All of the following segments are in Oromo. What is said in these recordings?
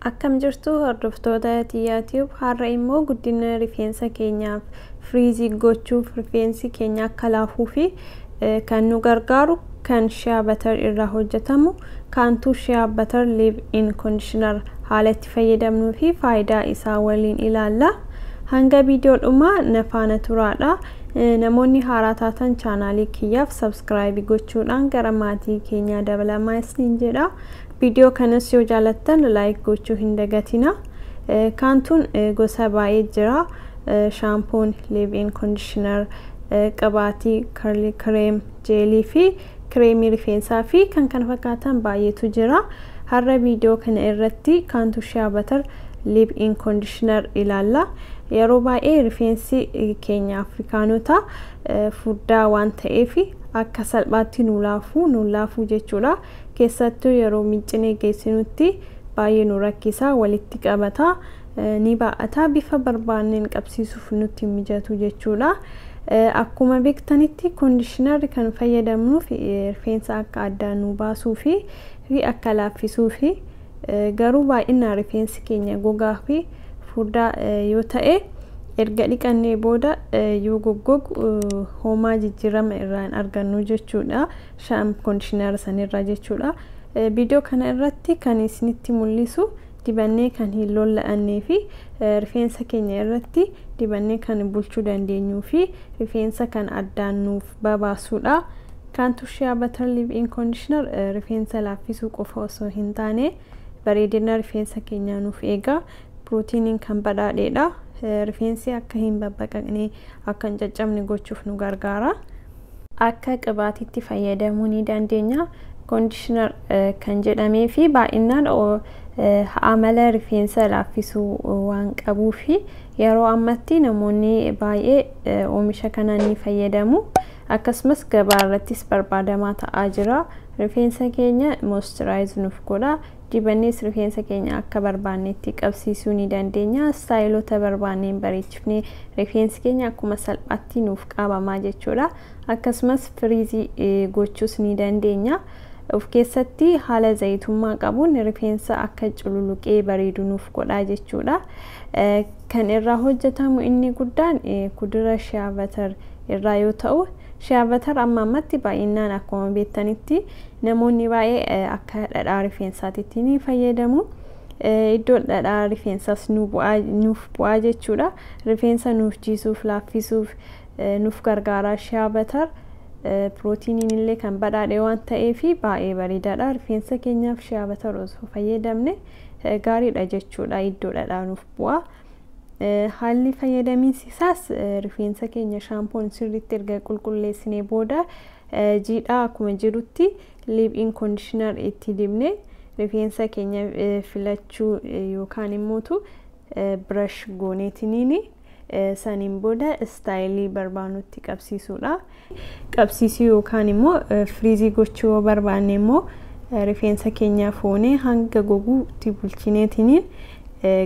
Akkam jirtu hordoftoota YouTube har'a immoo guddina rifeensa keenyaaf friizii gochuuf rifeensi keenya akka laafuu fi kan nu gargaaru kan shea butter irraa hojjetamu kantu shea butter leave-in conditioner haala itti fayyadamnuu fi faayidaa isaa waliin ilaalla. Hanga viidiyoo dhumaa na faana turaadha. Namoonni haaraa taatan chaanaalii kiyyaaf subscribe gochuudhaan gara maatii keenyaa dabalamaa isiniin jedha. Video kanas yoo jaalattan like gochuu hin dagatina. Kantuun gosa baay'ee jira. Shaampoon, leave-in conditioner, qabaatii, curly cream, jelly fi creamii rifeensaa fi kan kana fakkaatan baay'eetu jira. Har'a video kana irratti kantu shea butter leave-in conditioner ilaalla. Yeroo baay'ee rifeensi keenya Afrikaanota furdaa waan ta'eef akka salphaatti nu laafuu jechuudha. Keessattuu yeroo miiccinee geessinutti baay'ee nu rakkisa, walitti qabata, ni baa'ata, bifa barbaanneen qabsiisuuf nutti mijatu jechuudha. Akkuma beektanitti conditioner kan fayyadamnuuf rifeensa akka addaan nu baasuu fi akka laaffisuu fi garuu baay'inaan rifeensi keenya gogaa fi furdaa yoo ta'e erga dhiqannee booda yoo goggogu homaa jijjiirama irraan argannu jechuudha. Shampoo conditioner sanirraa jechuudha. Video kana irratti kan isinitti mul'isu dibannee kan hin lolla'annee fi rifeensa keenya irratti dibannee kan bulchuu dandeenyuu fi rifeensa kan addaan nuuf babaasuudha. Kantu shea butter leave-in conditioner rifeensa laaffisuu qofa osoo hin taane bareedina rifeensa keenyaa nuuf eega. Proteiniin kan badhaadheedha. Rifeensi akka hin babbaqaqne akka hin caccabne gochuuf nu gargaara. Akka qabaatiitti fayyadamuu ni dandeenya. Conditioner kan jedhamee fi baay'inaan amala rifeensa laaffisuu waan qabuuf yeroo ammatti namoonni baay'ee oomisha kana ni fayyadamu. Akkasumas gabaa irrattis barbaadamaa ta'aa jira. Rifeensa keenya moisturize nuuf godha. Dibannees rifeensa keenya akka barbaannetti qabsiisuu ni dandeenya. Staayilota barbaanneen bareechifnee rifeensi keenya akkuma salphaatti nuuf qabamaa jechuudha. Akkasumas friizii gochuus ni dandeenya. Of keessatti haala zayitummaa qabuun rifeensa akka cululuqee bareedu nuuf godha jechuudha. Kan irraa hojjetamu inni guddaan kudura shea butter irraa yoo ta'u, shea butter ammatti baay'inaan akkuma beektanitti namoonni baay'ee akka dhadhaa rifeensaatti ni fayyadamu. Iddoo dhadhaa rifeensaas nuuf bu'aa jechuudha. Rifeensa nuuf jiisuuf, laaffisuuf nuuf gargaara shea butter. Proteiniin illee kan badhaadhe waan ta'eef baay'ee bareedaadha. Rifeensa keenyaaf shea butter osoo fayyadamne gaariidha jechuudha. Iddoo dhadhaa nuuf bu'aa. Haalli fayyadamiinsi isaas rifeensa keenya shaampoon sirriitti erga qulqulleessinee booda jiidhaa akkuma jirutti leave-in conditioner itti dibne rifeensa keenya filachuu yookaan immoo brush gooneetiniini saniin booda staayilii barbaanutti qabsiisuudha. Qabsiisuu yookaan immoo friizii gochuu barbaanne immoo rifeensa keenya foonee hanga goguutti bulchineetiniin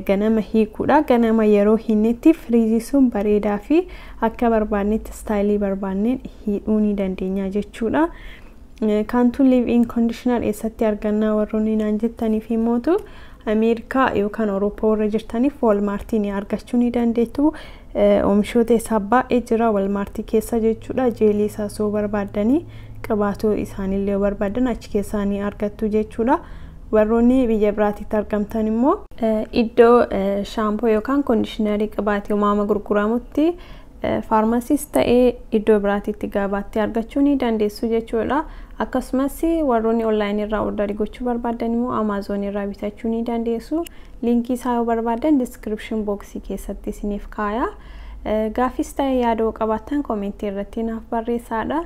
ganama hiikuudha. Ganama yeroo hinnetti friizii sun bareedaa fi akka barbaannetti staayilii barbaanneen hidhuu ni dandeenya jechuudha. Kantu leave-in conditioner eessatti argannaa warroonni naan jettaniif immoo Ameerikaa yookaan Awurooppaa warra jirtaniif Walmaartii ni argachuu ni dandeettu. Oomishoota isaa baay'ee jira Walmaartii keessa jechuudha. Jeelii isaa soo barbaaddanii qabaatoo isaanillee yoo barbaadan achi keessaa ni argattu jechuudha. Warroonni biyya biraatitti argamtan immoo iddoo shaampoo yookaan conditionerii qabaatii uumama gurguramutti faarmasiis ta'ee iddoo biraatitti gabaatti argachuu ni dandeessu jechuudha. Akkasumas warroonni online irraa order gochuu barbaadan immoo Amazon irraa bitachuu ni dandeessu. Linkii isaa yoo barbaadan description boxii keessatti isiniif kaaya. Gaafis ta'ee yaada qabaattan komentii irratti naaf barreessaa.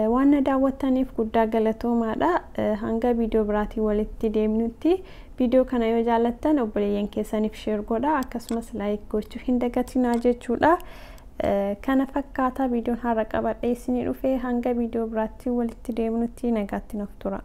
Waan na daawwattaniif guddaa galatoomaadha. Hanga viidiyoo biraatii walitti deemnutti viidiyoo kana yoo jaalattan obboleeyyan keessaniif share godhaa. Akkasumas like gochuu hin dagatinaa jechuudha. Kana fakkaata viidiyoon har'a qabadhee isinii dhufe hanga viidiyoo biraatii walitti deemnutti nagaatti naaf tura.